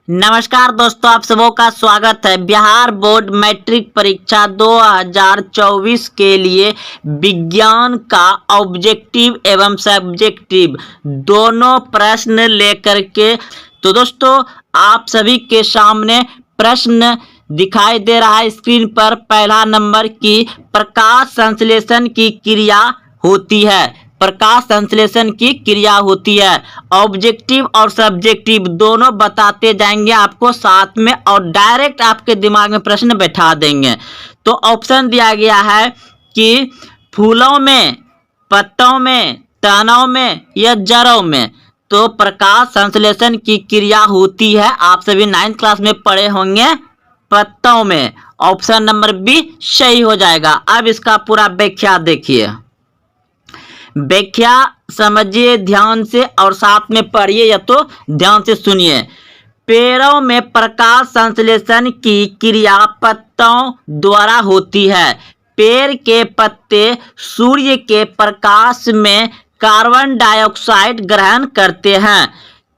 नमस्कार दोस्तों, आप सबों का स्वागत है। बिहार बोर्ड मैट्रिक परीक्षा 2024 के लिए विज्ञान का ऑब्जेक्टिव एवं सब्जेक्टिव दोनों प्रश्न लेकर के तो दोस्तों आप सभी के सामने प्रश्न दिखाई दे रहा है स्क्रीन पर। पहला नंबर की प्रकाश संश्लेषण की क्रिया होती है। प्रकाश संश्लेषण की क्रिया होती है। ऑब्जेक्टिव और सब्जेक्टिव दोनों बताते जाएंगे आपको साथ में और डायरेक्ट आपके दिमाग में प्रश्न बैठा देंगे। तो ऑप्शन दिया गया है कि फूलों में, पत्तों में, टहनों में या जड़ों में। तो प्रकाश संश्लेषण की क्रिया होती है, आप सभी 9th क्लास में पढ़े होंगे, पत्तों में। ऑप्शन नंबर बी सही हो जाएगा। अब इसका पूरा व्याख्या देखिए, व्याख्या समझिए ध्यान से और साथ में पढ़िए या तो ध्यान से सुनिए। पेड़ों में प्रकाश संश्लेषण की क्रिया पत्तों द्वारा होती है। पेड़ के पत्ते सूर्य के प्रकाश में कार्बन डाइऑक्साइड ग्रहण करते हैं।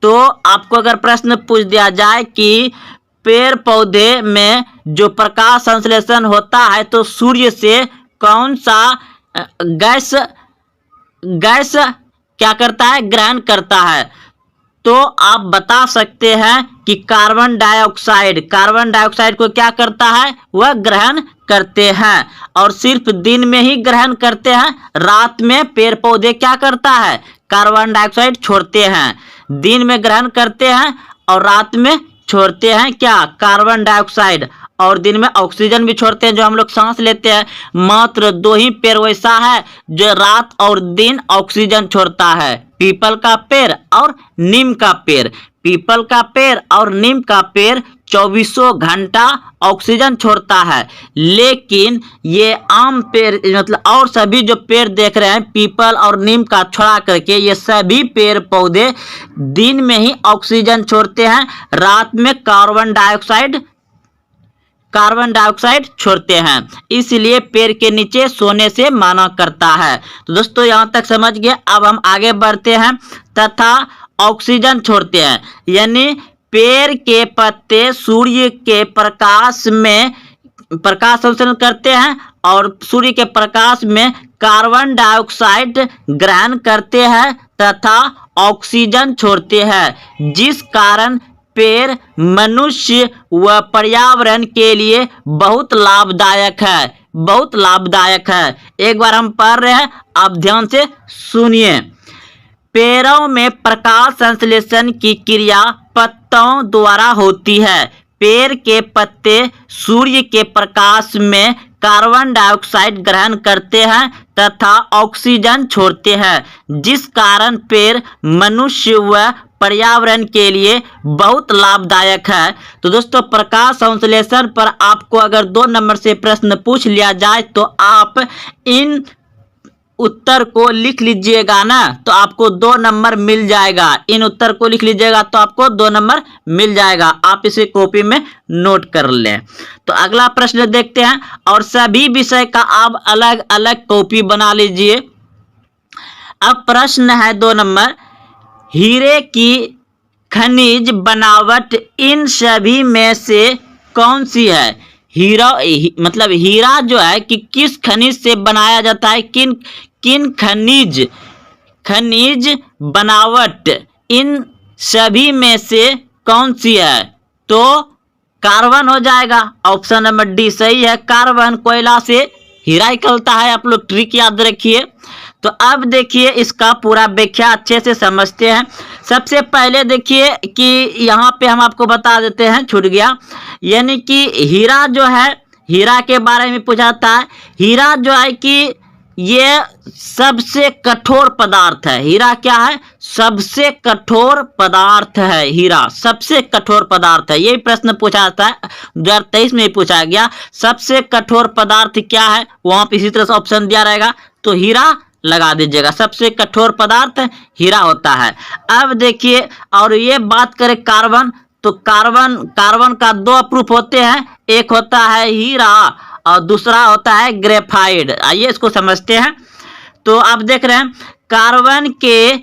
तो आपको अगर प्रश्न पूछ दिया जाए कि पेड़ पौधे में जो प्रकाश संश्लेषण होता है तो सूर्य से कौन सा गैस क्या करता है, ग्रहण करता है, तो आप बता सकते हैं कि कार्बन डाइऑक्साइड को क्या करता है, वह ग्रहण करते हैं। और सिर्फ दिन में ही ग्रहण करते हैं, रात में पेड़ पौधे क्या करता है, कार्बन डाइऑक्साइड छोड़ते हैं। दिन में ग्रहण करते हैं और रात में छोड़ते हैं क्या, कार्बन डाइऑक्साइड। और दिन में ऑक्सीजन भी छोड़ते हैं जो हम लोग सांस लेते हैं। मात्र 2 ही पेड़ वैसा है जो रात और दिन ऑक्सीजन छोड़ता है, पीपल का पेड़ और नीम का पेड़। पीपल का पेड़ और नीम का पेड़ 24 घंटा ऑक्सीजन छोड़ता है। लेकिन ये आम पेड़ मतलब और सभी जो पेड़ देख रहे हैं पीपल और नीम का छोड़ा करके, ये सभी पेड़ पौधे दिन में ही ऑक्सीजन छोड़ते हैं, रात में कार्बन डाइऑक्साइड छोड़ते हैं। इसलिए पेड़ के नीचे सोने से माना करता है। तो दोस्तों यहाँ तक समझ गए। अब हम आगे बढ़ते हैं। तथा ऑक्सीजन छोड़ते हैं, यानी पेड़ के पत्ते सूर्य के प्रकाश में प्रकाश संश्लेषण करते हैं और सूर्य के प्रकाश में कार्बन डाइऑक्साइड ग्रहण करते हैं तथा ऑक्सीजन छोड़ते हैं, जिस कारण पेड़ मनुष्य व पर्यावरण के लिए बहुत लाभदायक है। एक बार हम पढ़ रहे हैं, आप ध्यान से सुनिए। पेड़ों में प्रकाश संश्लेषण की क्रिया पत्तों द्वारा होती है। पेड़ के पत्ते सूर्य के प्रकाश में कार्बन डाइऑक्साइड ग्रहण करते हैं तथा ऑक्सीजन छोड़ते हैं, जिस कारण पेड़ मनुष्य व पर्यावरण के लिए बहुत लाभदायक है। तो दोस्तों प्रकाश संश्लेषण पर आपको अगर 2 नंबर से प्रश्न पूछ लिया जाए तो आप इन उत्तर को लिख लीजिएगा ना, तो आपको 2 नंबर मिल जाएगा। इन उत्तर को लिख लीजिएगा तो आपको 2 नंबर मिल जाएगा। आप इसे कॉपी में नोट कर लें। तो अगला प्रश्न देखते हैं और सभी विषय का आप अलग अलग कॉपी बना लीजिए। अब प्रश्न है 2 नंबर, हीरे की खनिज बनावट इन सभी में से कौन सी है। मतलब हीरा जो है कि किस खनिज से बनाया जाता है, किन खनिज बनावट इन सभी में से कौन सी है, तो कार्बन हो जाएगा। ऑप्शन नंबर डी सही है, कार्बन। कोयला से हीरा निकलता है, आप लोग ट्रिक याद रखिए। तो अब देखिए इसका पूरा व्याख्या अच्छे से समझते हैं। सबसे पहले देखिए कि यहाँ पे हम आपको बता देते हैं, छूट गया, यानी कि हीरा जो है, हीरा के बारे में पूछाता है। हीरा जो है कि ये सबसे कठोर पदार्थ है। हीरा क्या है, सबसे कठोर पदार्थ है। हीरा सबसे कठोर पदार्थ है। यही प्रश्न पूछा था 2023 में पूछा गया, सबसे कठोर पदार्थ क्या है, वहां पे इसी तरह से ऑप्शन दिया रहेगा तो हीरा लगा दीजिएगा। सबसे कठोर पदार्थ हीरा होता है। अब देखिए, और ये बात करें कार्बन, तो कार्बन का 2 प्रूफ होते हैं, एक होता है हीरा और दूसरा होता है ग्रेफाइट। आइए इसको समझते हैं। तो आप देख रहे हैं कार्बन के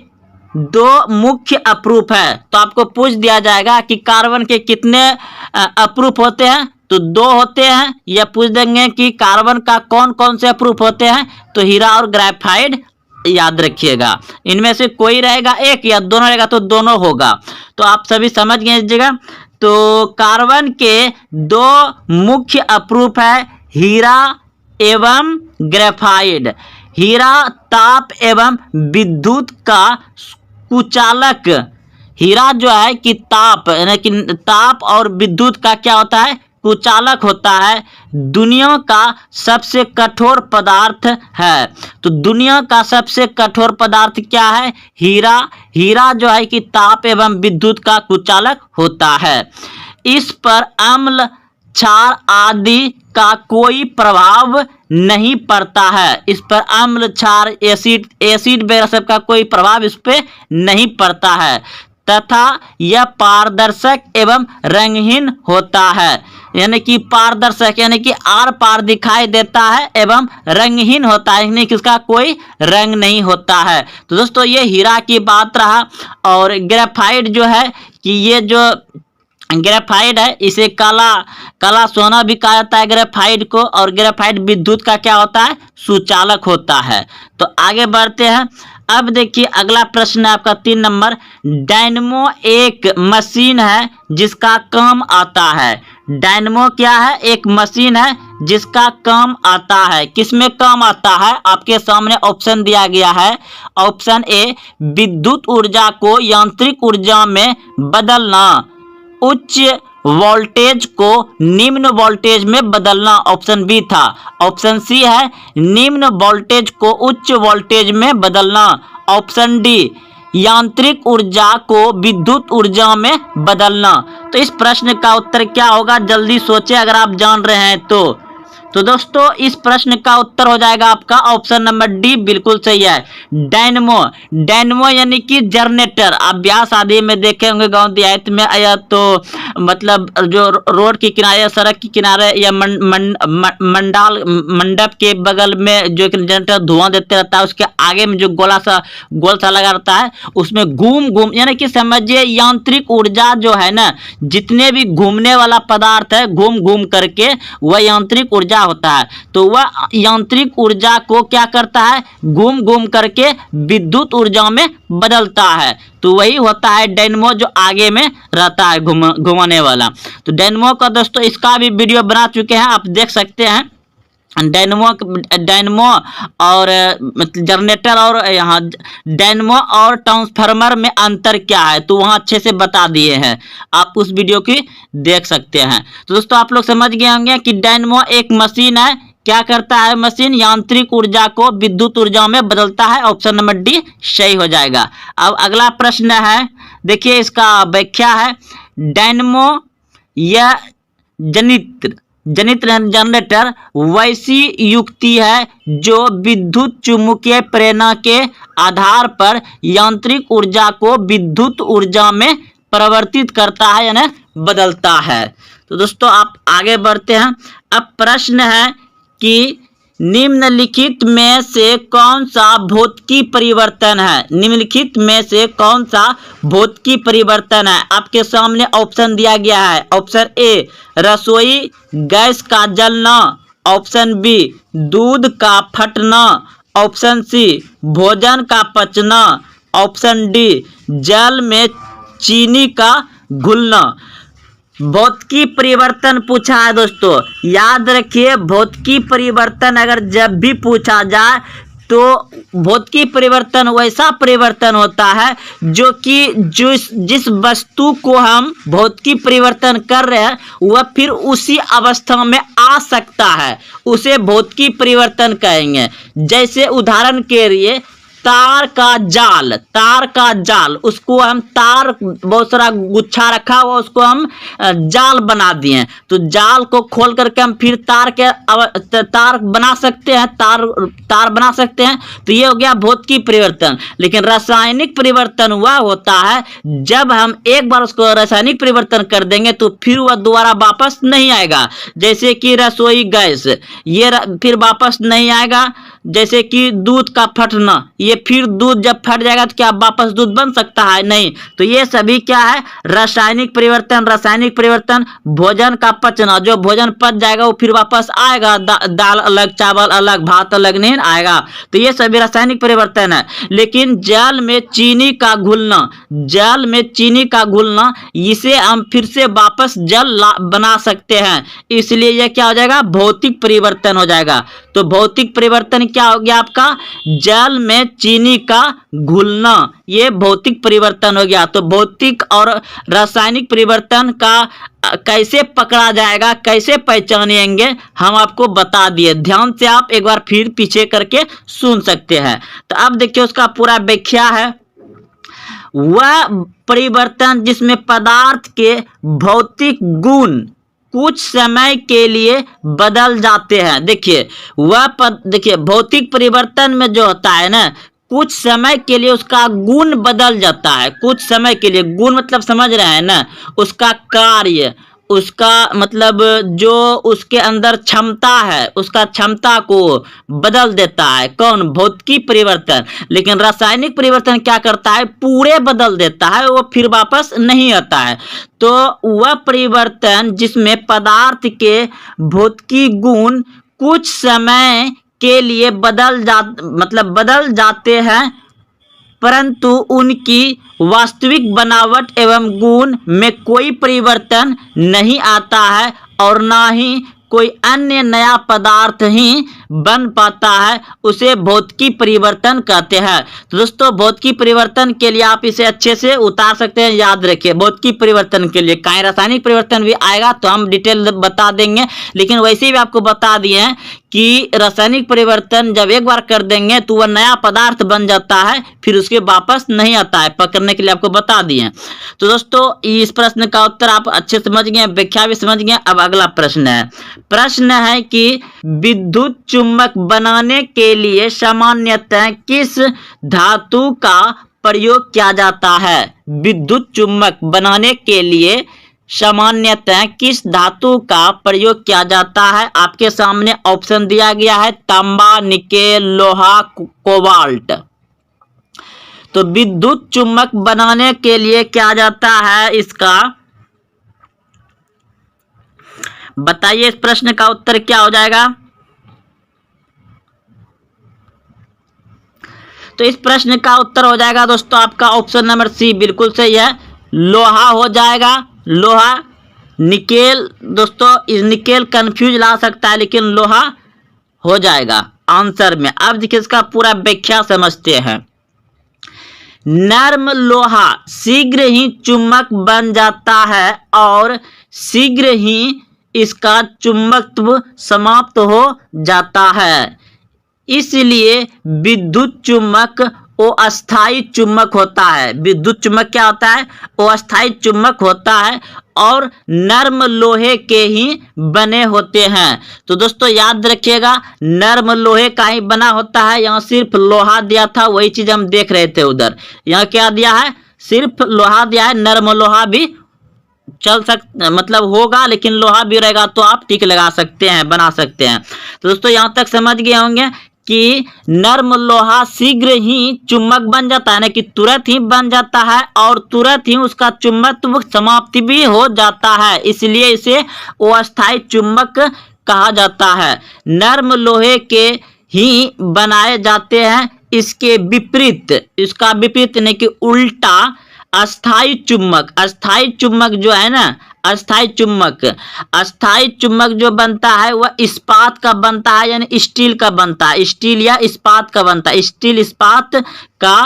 दो मुख्य अप्रूप है, तो आपको पूछ दिया जाएगा कि कार्बन के कितने अप्रूप होते हैं, तो दो होते हैं। या पूछ देंगे कि कार्बन का कौन कौन से अप्रूप होते हैं, तो हीरा और ग्रेफाइट याद रखिएगा। इनमें से कोई रहेगा एक या दोनों रहेगा तो दोनों होगा। तो आप सभी समझ गए इस जगह। तो कार्बन के दो मुख्य अप्रूप है, हीरा एवं ग्रेफाइट। हीरा ताप एवं विद्युत का कुचालक। हीरा जो है कि ताप यानी कि ताप और विद्युत का क्या होता है, कुचालक होता है। दुनिया का सबसे कठोर पदार्थ है। तो दुनिया का सबसे कठोर पदार्थ क्या है, हीरा। हीरा जो है कि ताप एवं विद्युत का कुचालक होता है। इस पर अम्ल क्षार आदि का कोई प्रभाव नहीं पड़ता है। इस पर अम्ल क्षार एसिड वगैरह सब का कोई प्रभाव इस पर नहीं पड़ता है, तथा यह पारदर्शक एवं रंगहीन होता है। यानी कि पारदर्शक यानी कि आर पार दिखाई देता है एवं रंगहीन होता है, यानी कि इसका कोई रंग नहीं होता है। तो दोस्तों ये हीरा की बात रहा। और ग्रेफाइट जो है कि ये जो ग्रेफाइट है इसे काला सोना भी कहा जाता है ग्रेफाइट को। और ग्रेफाइट विद्युत का क्या होता है, सुचालक होता है। तो आगे बढ़ते हैं। अब देखिए अगला प्रश्न है आपका 3 नंबर। डायनमो एक मशीन है जिसका काम आता है। डायनमो क्या है, एक मशीन है जिसका काम आता है। किसमें काम आता है, आपके सामने ऑप्शन दिया गया है। ऑप्शन ए, विद्युत ऊर्जा को यांत्रिक ऊर्जा में बदलना। उच्च वोल्टेज को निम्न वोल्टेज में बदलना, ऑप्शन बी था। ऑप्शन सी है, निम्न वोल्टेज को उच्च वोल्टेज में बदलना। ऑप्शन डी, यांत्रिक ऊर्जा को विद्युत ऊर्जा में बदलना। तो इस प्रश्न का उत्तर क्या होगा, जल्दी सोचें अगर आप जान रहे हैं तो दोस्तों इस प्रश्न का उत्तर हो जाएगा आपका ऑप्शन नंबर डी, बिल्कुल सही है। डायनमो। डायनमो यानी कि जनरेटर। आप ब्याह शादी में देखे होंगे गांव देहात में, या तो मतलब जो रोड के किनारे, सड़क के किनारे, या मंडाल मंडप के बगल में जो जनरेटर धुआं देते रहता है, उसके आगे में जो गोल सा लगा रहता है, उसमें घूम यानी कि समझिए यांत्रिक ऊर्जा जो है ना, जितने भी घूमने वाला पदार्थ है घूम घूम करके वह यांत्रिक ऊर्जा होता है। तो वह यांत्रिक ऊर्जा को क्या करता है, घूम घूम करके विद्युत ऊर्जा में बदलता है। तो वही होता है डायनमो, जो आगे में रहता है घुमाने वाला। तो डायनमो का दोस्तों इसका भी वीडियो बना चुके हैं, आप देख सकते हैं। डायनमो और जनरेटर और यहाँ डायनमो और ट्रांसफार्मर में अंतर क्या है, तो वहाँ अच्छे से बता दिए हैं, आप उस वीडियो की देख सकते हैं। तो दोस्तों आप लोग समझ गए होंगे कि डायनमो एक मशीन है। क्या करता है मशीन, यांत्रिक ऊर्जा को विद्युत ऊर्जा में बदलता है। ऑप्शन नंबर डी सही हो जाएगा। अब अगला प्रश्न है, देखिए इसका व्याख्या है। डायनमो या जनित्र जनरेटर वैसी युक्ति है जो विद्युत चुम्बकीय प्रेरणा के आधार पर यांत्रिक ऊर्जा को विद्युत ऊर्जा में परिवर्तित करता है यानी बदलता है। तो दोस्तों आप आगे बढ़ते हैं। अब प्रश्न है कि निम्नलिखित में से कौन सा भौतिकी परिवर्तन है। निम्नलिखित में से कौन सा भौतिकी परिवर्तन है, आपके सामने ऑप्शन दिया गया है। ऑप्शन ए, रसोई गैस का जलना। ऑप्शन बी, दूध का फटना। ऑप्शन सी, भोजन का पचना। ऑप्शन डी, जल में चीनी का घुलना। भौतिकी परिवर्तन पूछा है दोस्तों, याद रखिए भौतिकी परिवर्तन अगर जब भी पूछा जाए तो भौतिकी परिवर्तन वैसा परिवर्तन होता है जो कि जिस वस्तु को हम भौतिकी परिवर्तन कर रहे हैं वह फिर उसी अवस्था में आ सकता है, उसे भौतिकी परिवर्तन कहेंगे। जैसे उदाहरण के लिए तार का जाल, उसको हम तार बहुत सारा गुच्छा रखा हुआ, उसको हम जाल बना दिए। तो जाल को खोल करके हम फिर तार बना सकते हैं, तार बना सकते हैं। तो ये हो गया भौतिकी परिवर्तन। लेकिन रासायनिक परिवर्तन हुआ होता है जब हम एक बार उसको रासायनिक परिवर्तन कर देंगे तो फिर वह दोबारा वापस नहीं आएगा। जैसे कि रसोई गैस, ये फिर वापस नहीं आएगा। जैसे कि दूध का फटना, ये फिर दूध जब फट जाएगा तो क्या वापस दूध बन सकता है? नहीं। तो ये सभी क्या है? रासायनिक परिवर्तन। रासायनिक परिवर्तन, भोजन का पचना, जो भोजन पच जाएगा वो फिर वापस आएगा, दाल अलग, चावल अलग, भात अलग नहीं आएगा। तो ये सभी रासायनिक परिवर्तन है। लेकिन जल में चीनी का घुलना, जल में चीनी का घुलना, इसे हम फिर से वापस जल बना सकते हैं, इसलिए यह क्या हो जाएगा? भौतिक परिवर्तन हो जाएगा। तो भौतिक परिवर्तन क्या हो गया आपका? जल में चीनी का घुलना, ये भौतिक परिवर्तन हो गया। तो भौतिक और रासायनिक परिवर्तन का कैसे पकड़ा जाएगा, कैसे पहचानेंगे, हम आपको बता दिए। ध्यान से आप एक बार फिर पीछे करके सुन सकते हैं। तो अब देखिए उसका पूरा व्याख्या है। वह परिवर्तन जिसमें पदार्थ के भौतिक गुण कुछ समय के लिए बदल जाते हैं। देखिए देखिए भौतिक परिवर्तन में जो होता है ना, कुछ समय के लिए उसका गुण बदल जाता है। कुछ समय के लिए, गुण मतलब समझ रहे हैं ना, उसका कार्य, उसका मतलब जो उसके अंदर क्षमता है, उसका क्षमता को बदल देता है। कौन? भौतिक परिवर्तन। लेकिन रासायनिक परिवर्तन क्या करता है? पूरे बदल देता है, वो फिर वापस नहीं आता है। तो वह परिवर्तन जिसमें पदार्थ के भौतिक गुण कुछ समय के लिए बदल जाते हैं, परंतु उनकी वास्तविक बनावट एवं गुण में कोई परिवर्तन नहीं आता है और ना ही कोई अन्य नया पदार्थ ही बन पाता है, उसे भौतिक परिवर्तन कहते हैं। तो दोस्तों भौतिक परिवर्तन के लिए आप इसे अच्छे से उतार सकते हैं, याद रखिए। भौतिक परिवर्तन के लिए कहीं रासायनिक परिवर्तन भी आएगा तो हम डिटेल बता देंगे, लेकिन वैसे भी आपको बता दिए हैं कि रासायनिक परिवर्तन जब एक बार कर देंगे तो वह नया पदार्थ बन जाता है, फिर उसके वापस नहीं आता है। पकड़ने के लिए आपको बता दिए। तो दोस्तों इस प्रश्न का उत्तर आप अच्छे समझ गए, व्याख्या भी समझ गए। अब अगला प्रश्न है। प्रश्न है कि विद्युत चुम्बक बनाने के लिए सामान्यतः किस धातु का प्रयोग किया जाता है? विद्युत चुम्बक बनाने के लिए सामान्यतः किस धातु का प्रयोग किया जाता है? आपके सामने ऑप्शन दिया गया है, तांबा, निकेल, लोहा, कोबाल्ट। तो विद्युत चुम्बक बनाने के लिए क्या जाता है, इसका बताइए। इस प्रश्न का उत्तर क्या हो जाएगा? तो इस प्रश्न का उत्तर हो जाएगा दोस्तों आपका ऑप्शन नंबर सी, बिल्कुल सही है, लोहा हो जाएगा। लोहा, निकेल, दोस्तों इस निकेल कंफ्यूज ला सकता है, लेकिन लोहा हो जाएगा आंसर में। अब देखिए इसका पूरा व्याख्या समझते हैं। नर्म लोहा शीघ्र ही चुंबक बन जाता है और शीघ्र ही इसका चुंबकत्व समाप्त हो जाता है, इसलिए विद्युत चुम्बक वो अस्थाई चुम्बक होता है। विद्युत चुम्बक क्या होता है? वो अस्थाई चुम्बक होता है और नर्म लोहे के ही बने होते हैं। तो दोस्तों याद रखिएगा, नर्म लोहे का ही बना होता है। यहाँ सिर्फ लोहा दिया था, वही चीज हम देख रहे थे उधर। यहाँ क्या दिया है? सिर्फ लोहा दिया है। नर्म लोहा भी चल मतलब होगा, लेकिन लोहा भी रहेगा तो आप टिक लगा सकते हैं, बना सकते हैं। तो दोस्तों यहाँ तक समझ गए होंगे कि नर्म लोहा शीघ्र ही चुम्बक बन जाता है, ना कि तुरंत ही बन जाता है और तुरंत ही उसका चुंबकत्व समाप्ति भी हो जाता है, इसलिए इसे अस्थायी चुंबक कहा जाता है। नर्म लोहे के ही बनाए जाते हैं। इसके विपरीत, इसका विपरीत नहीं कि उल्टा अस्थाई चुम्बक, अस्थाई चुम्बक जो है ना, अस्थाई चुम्बक जो बनता है वह इस्पात का बनता है, यानी स्टील का बनता है। स्टील या इस्पात का बनता है। स्टील इस्पात का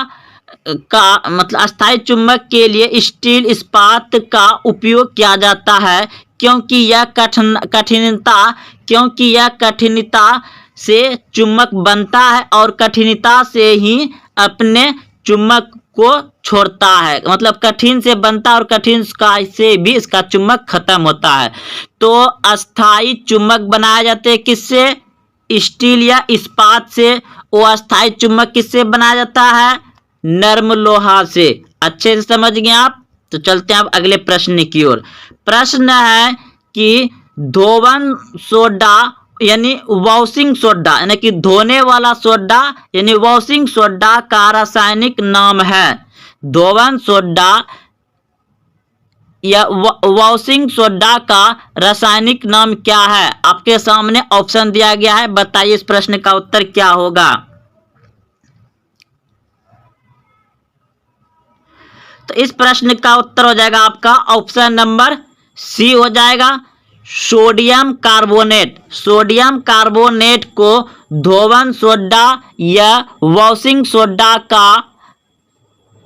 मतलब अस्थाई चुम्बक के लिए स्टील इस्पात का उपयोग किया जाता है, क्योंकि यह कठिनता से चुम्बक बनता है और कठिनता से ही अपने चुम्बक को छोड़ता है। मतलब कठिन से बनता है और कठिन से भी इसका चुम्बक खत्म होता है। तो अस्थाई चुम्बक बनाए जाते हैं किससे? स्टील या इस्पात से। वो अस्थाई चुम्बक किससे बनाया जाता है? नर्म लोहा से। अच्छे से समझ गए आप? तो चलते हैं अब अगले प्रश्न की ओर। प्रश्न है कि धोवन सोडा यानी वॉशिंग सोडा यानी कि धोने वाला सोडा यानी वॉशिंग सोडा का रासायनिक नाम है। धोवन सोडा या वॉशिंग सोडा का रासायनिक नाम क्या है? आपके सामने ऑप्शन दिया गया है, बताइए इस प्रश्न का उत्तर क्या होगा। तो इस प्रश्न का उत्तर हो जाएगा आपका ऑप्शन नंबर सी हो जाएगा, सोडियम कार्बोनेट। सोडियम कार्बोनेट को धोवन सोडा या वॉशिंग सोडा का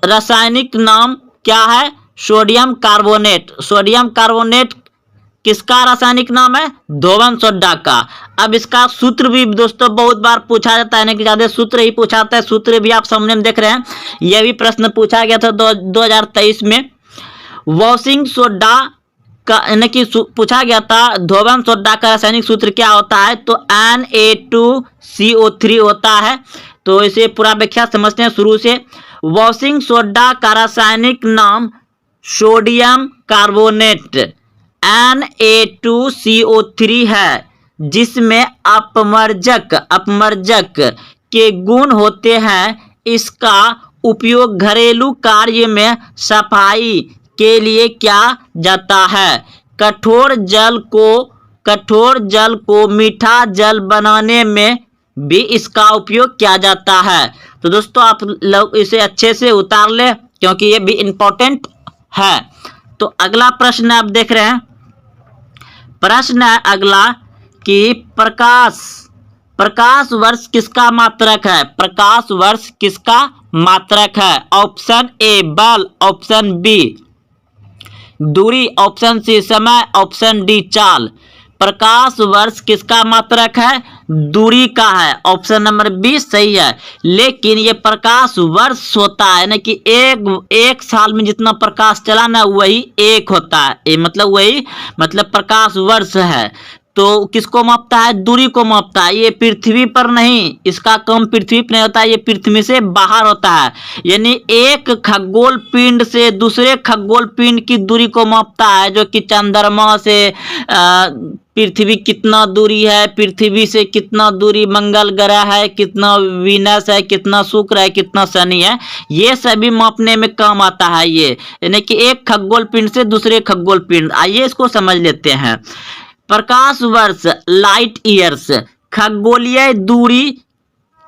रासायनिक नाम क्या है? Sodium carbonate. सोडियम कार्बोनेट किसका रासायनिक नाम है? धोवन सोडा का। अब इसका सूत्र भी दोस्तों बहुत बार पूछा जाता है, कि ज्यादा सूत्र ही पूछा जाता है। सूत्र भी आप सामने में देख रहे हैं, यह भी प्रश्न पूछा गया था 2023 में। वॉशिंग सोडा का यानी कि पूछा गया था धोवन सोडा का रासायनिक सूत्र क्या होता है? तो Na2CO3 होता है। तो इसे पूरा व्याख्या समझते हैं शुरू से। वॉशिंग सोडा का रासायनिक नाम सोडियम कार्बोनेट Na2CO3 है, जिसमें अपमर्जक के गुण होते हैं। इसका उपयोग घरेलू कार्य में सफाई के लिए किया जाता है। कठोर जल को मीठा जल बनाने में भी इसका उपयोग किया जाता है। तो दोस्तों आप लोग इसे अच्छे से उतार ले, क्योंकि ये भी इम्पोर्टेंट है। तो अगला प्रश्न आप देख रहे हैं, प्रश्न है अगला कि प्रकाश वर्ष किसका मात्रक है? प्रकाश वर्ष किसका मात्रक है? ऑप्शन ए बल, ऑप्शन बी दूरी, ऑप्शन सी समय, ऑप्शन डी चाल। प्रकाश वर्ष किसका मात्रक है? दूरी का है। ऑप्शन नंबर बी सही है। लेकिन ये प्रकाश वर्ष होता है ना कि एक साल में जितना प्रकाश चला ना वही एक होता है, ये मतलब प्रकाश वर्ष है। तो किसको मापता है? दूरी को मापता है। ये पृथ्वी पर नहीं, इसका कम पृथ्वी पर नहीं होता है, ये पृथ्वी से बाहर होता है। यानी एक खगोल पिंड से दूसरे खगोल पिंड की दूरी को मापता है, जो कि चंद्रमा से पृथ्वी कितना दूरी है, पृथ्वी से कितना दूरी मंगल ग्रह है, कितना वीनस है, कितना शुक्र है, कितना शनि है, ये सभी मापने में काम आता है। ये यानी कि एक खगोल पिंड से दूसरे खगोल पिंड। आइए इसको समझ लेते हैं। प्रकाश वर्ष लाइट ईयर्स खगोलीय दूरी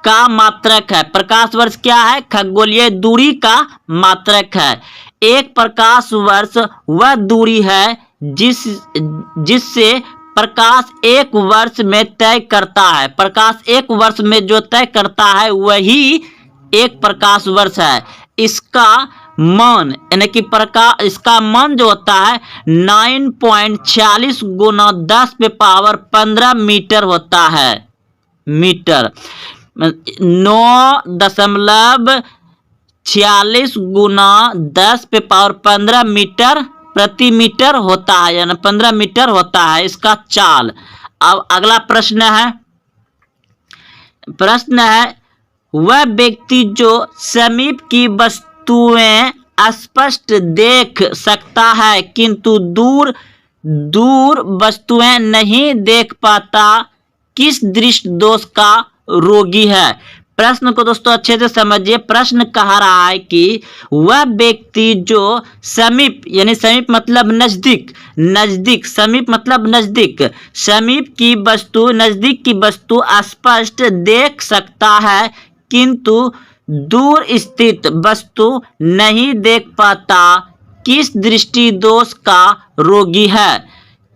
का मात्रक है। प्रकाश वर्ष क्या है? खगोलीय दूरी का मात्रक है। एक प्रकाश वर्ष वह दूरी है जिससे प्रकाश एक वर्ष में तय करता है। प्रकाश एक वर्ष में जो तय करता है वही एक प्रकाश वर्ष है। इसका मान यानी कि इसका मान जो होता है 9.46 गुना 10 पे पावर 15 मीटर होता है। मीटर 9.46 गुना 10 पे पावर 15 मीटर प्रति मीटर होता है, यानी 15 मीटर होता है इसका चाल। अब अगला प्रश्न है वह व्यक्ति जो समीप की वस्तुएं स्पष्ट देख सकता है किंतु दूर वस्तुएं नहीं देख पाता, किस दृष्टि दोष का रोगी है? प्रश्न को दोस्तों अच्छे से समझिए। प्रश्न कह रहा है कि वह व्यक्ति जो समीप यानी समीप मतलब नजदीक समीप मतलब नजदीक, समीप की वस्तु नजदीक की वस्तु स्पष्ट देख सकता है किंतु दूर स्थित वस्तु नहीं देख पाता, किस दृष्टि दोष का रोगी है?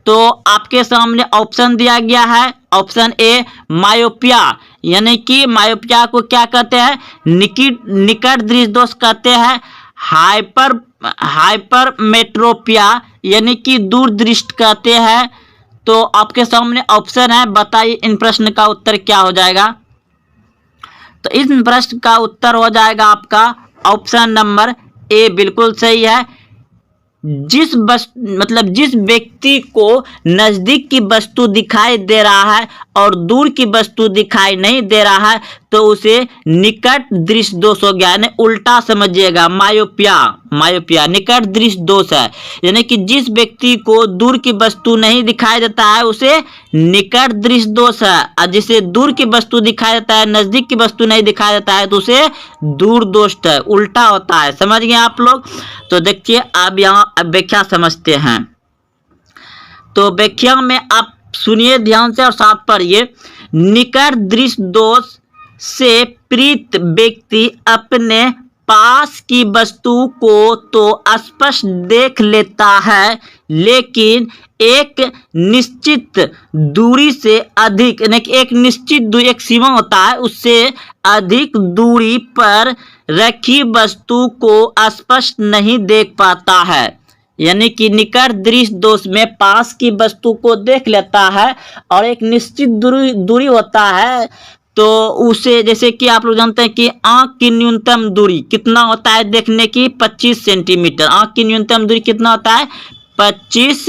तो आपके सामने ऑप्शन दिया गया है। ऑप्शन ए मायोपिया, यानी कि मायोपिया को क्या कहते हैं? निकट दृष्टि दोष कहते हैं। हाइपरमेट्रोपिया यानी कि दूर दृष्टि कहते हैं। तो आपके सामने ऑप्शन है, बताइए इन प्रश्न का उत्तर क्या हो जाएगा? तो इस प्रश्न का उत्तर हो जाएगा आपका ऑप्शन नंबर ए बिल्कुल सही है। जिस व्यक्ति को नजदीक की वस्तु दिखाई दे रहा है और दूर की वस्तु दिखाई नहीं दे रहा है, तो उसे निकट दृष्टि दोष हो गया, यानी उल्टा समझिएगा, मायोपिया। मायोपिया निकट दृष्टि दोष है, यानी कि जिस व्यक्ति को दूर की वस्तु नहीं दिखाई देता है उसे निकट दृष्टि दोष है, और जिसे दूर की वस्तु दिखाई देता है, नजदीक की वस्तु नहीं दिखाई देता है, तो उसे दूर दोष है, उल्टा होता है। समझ गए आप लोग? तो देखिए अब यहाँ व्याख्या समझते हैं। तो व्याख्या में आप सुनिए ध्यान से और साथ पढ़िए। निकट दृष्टि दोष से पीड़ित व्यक्ति अपने पास की वस्तु को तो स्पष्ट देख लेता है, लेकिन एक निश्चित दूरी से अधिक, यानी कि एक निश्चित दूरी, एक सीमा होता है, उससे अधिक दूरी पर रखी वस्तु को स्पष्ट नहीं देख पाता है। यानी कि निकट दृष्टि दोष में पास की वस्तु को देख लेता है और एक निश्चित दूरी होता है, तो उसे, जैसे कि आप लोग जानते हैं कि आंख की न्यूनतम दूरी कितना होता है देखने की, 25 सेंटीमीटर। आंख की न्यूनतम दूरी कितना होता है, 25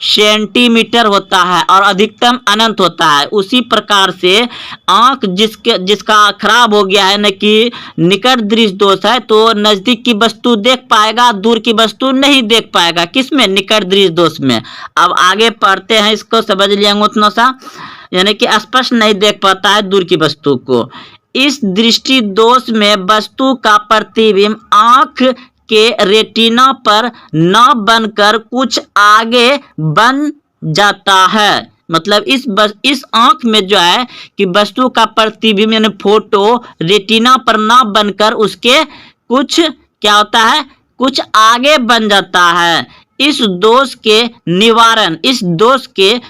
सेंटीमीटर होता है, और अधिकतम अनंत होता है। उसी प्रकार से आंख जिसका खराब हो गया है, न कि निकट दृष्टि दोष है, तो नजदीक की वस्तु देख पाएगा, दूर की वस्तु नहीं देख पाएगा। किसमें? निकट दृष्टि दोष में। अब आगे पढ़ते हैं, इसको समझ लिया उतना सा, यानी कि स्पष्ट नहीं देख पाता है दूर की वस्तु को। इस दृष्टि दोष में वस्तु का प्रतिबिंब आंख के रेटिना पर न बनकर कुछ आगे बन जाता है। मतलब इस आंख में जो है कि वस्तु का प्रतिबिंब यानी फोटो रेटिना पर न बनकर उसके कुछ क्या होता है, कुछ आगे बन जाता है। इस दोष के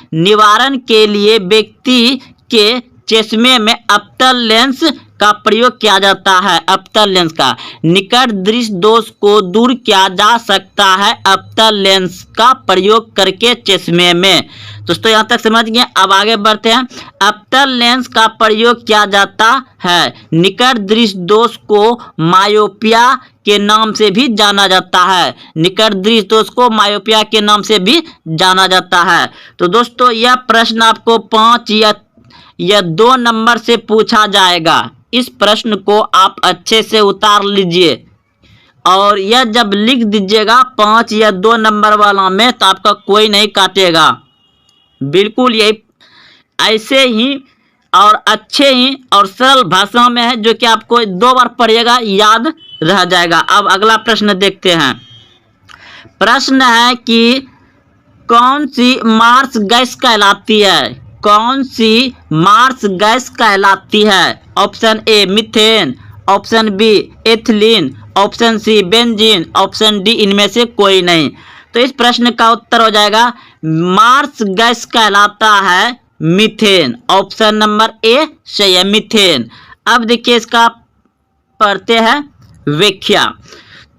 निवारण के लिए व्यक्ति के चश्मे में अवतल लेंस का प्रयोग किया जाता है। अवतल लेंस का निकट दृष्टि दोष को दूर किया जा सकता है अवतल लेंस का प्रयोग करके चश्मे में। दोस्तों यहाँ तक समझ गए। अब आगे बढ़ते हैं। अवतल लेंस का प्रयोग किया जाता है। निकट दृष्टि दोष को मायोपिया के नाम से भी जाना जाता है। निकट दृष्टि दोष को मायोपिया के नाम से भी जाना जाता है। तो दोस्तों यह प्रश्न आपको 5 या 2 नंबर से पूछा जाएगा। इस प्रश्न को आप अच्छे से उतार लीजिए और यह जब लिख दीजिएगा 5 या 2 नंबर वाला में, तो आपका कोई नहीं काटेगा। बिल्कुल यही ऐसे ही और अच्छे ही और सरल भाषा में है, जो कि आपको 2 बार पढ़िएगा याद रह जाएगा। अब अगला प्रश्न देखते हैं। प्रश्न है कि कौन सी मार्स गैस कहलाती है? कौन सी मार्स गैस कहलाती है? Option A methane, option B ethylene, option C benzene, option D इनमें से कोई नहीं। तो इस प्रश्न का उत्तर हो जाएगा मार्स गैस कहलाता है मीथेन। ऑप्शन नंबर ए सही है, मीथेन। अब देखिए इसका पढ़ते हैं व्याख्या।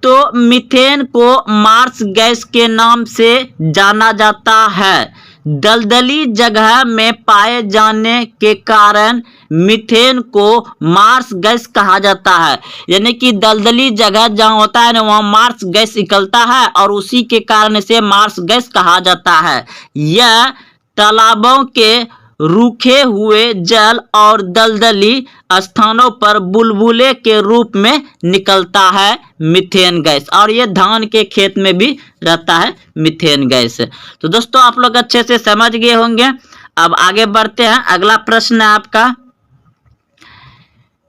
तो मीथेन को मार्स गैस के नाम से जाना जाता है। दलदली जगह में पाए जाने के कारण मीथेन को मार्स गैस कहा जाता है। यानी कि दलदली जगह जहाँ होता है ना, वहाँ मार्स गैस निकलता है और उसी के कारण से मार्स गैस कहा जाता है। यह तालाबों के रूखे हुए जल और दलदली स्थानों पर बुलबुले के रूप में निकलता है मीथेन गैस, और ये धान के खेत में भी रहता है मीथेन गैस। तो दोस्तों आप लोग अच्छे से समझ गए होंगे। अब आगे बढ़ते हैं। अगला प्रश्न है आपका,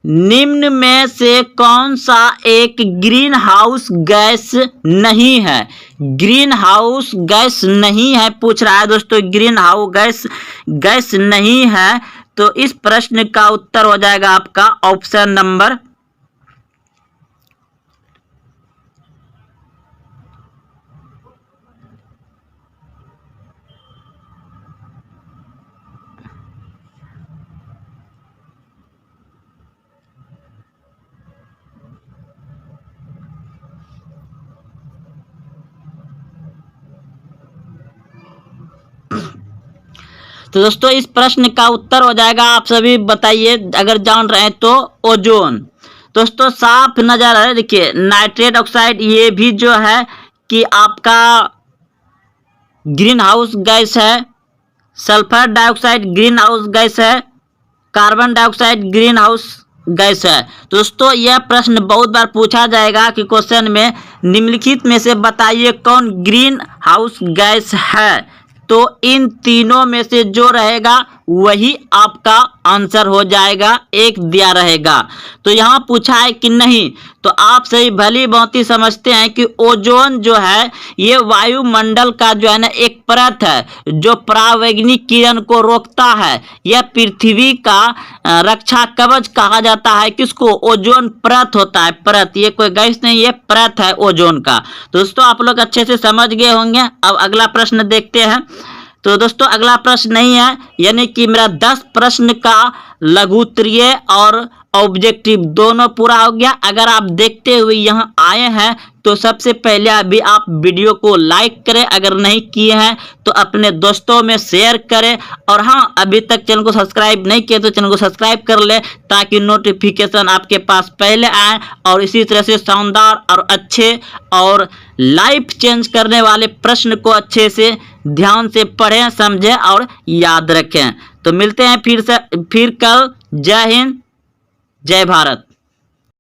निम्न में से कौन सा एक ग्रीन हाउस गैस नहीं है? ग्रीन हाउस गैस नहीं है पूछ रहा है दोस्तों। ग्रीन हाउस गैस नहीं है, तो इस प्रश्न का उत्तर हो जाएगा आपका ऑप्शन नंबर तो दोस्तों इस प्रश्न का उत्तर हो जाएगा, आप सभी बताइए अगर जान रहे हैं तो, ओजोन। दोस्तों साफ नजर है, देखिए नाइट्रेट ऑक्साइड ये भी जो है कि आपका ग्रीन हाउस गैस है। Sulphur dioxide green house gas है। Carbon dioxide green house gas है। तो दोस्तों यह प्रश्न बहुत बार पूछा जाएगा कि क्वेश्चन में निम्नलिखित में से बताइए कौन ग्रीन हाउस गैस है। तो इन तीनों में से जो रहेगा वही आपका आंसर हो जाएगा, एक दिया रहेगा। तो यहाँ पूछा है कि नहीं, तो आप सही भली भांति समझते हैं कि ओजोन जो है ये वायुमंडल का जो है ना एक परत है जो परावैंगनिक किरण को रोकता है। यह पृथ्वी का रक्षा कवच कहा जाता है। किसको? ओजोन परत होता है, परत, ये कोई गैस नहीं, ये परत है ओजोन का। दोस्तों आप लोग अच्छे से समझ गए होंगे। अब अगला प्रश्न देखते हैं। तो दोस्तों अगला प्रश्न नहीं है, यानी कि मेरा 10 प्रश्न का लघु उत्तरीय और ऑब्जेक्टिव दोनों पूरा हो गया। अगर आप देखते हुए यहाँ आए हैं तो सबसे पहले अभी आप वीडियो को लाइक करें, अगर नहीं किए हैं तो अपने दोस्तों में शेयर करें, और हाँ अभी तक चैनल को सब्सक्राइब नहीं किए तो चैनल को सब्सक्राइब कर ले ताकि नोटिफिकेशन आपके पास पहले आए। और इसी तरह से शानदार और अच्छे और लाइफ चेंज करने वाले प्रश्न को अच्छे से ध्यान से पढ़ें, समझें और याद रखें। तो मिलते हैं फिर कल। जय हिंद, जय भारत।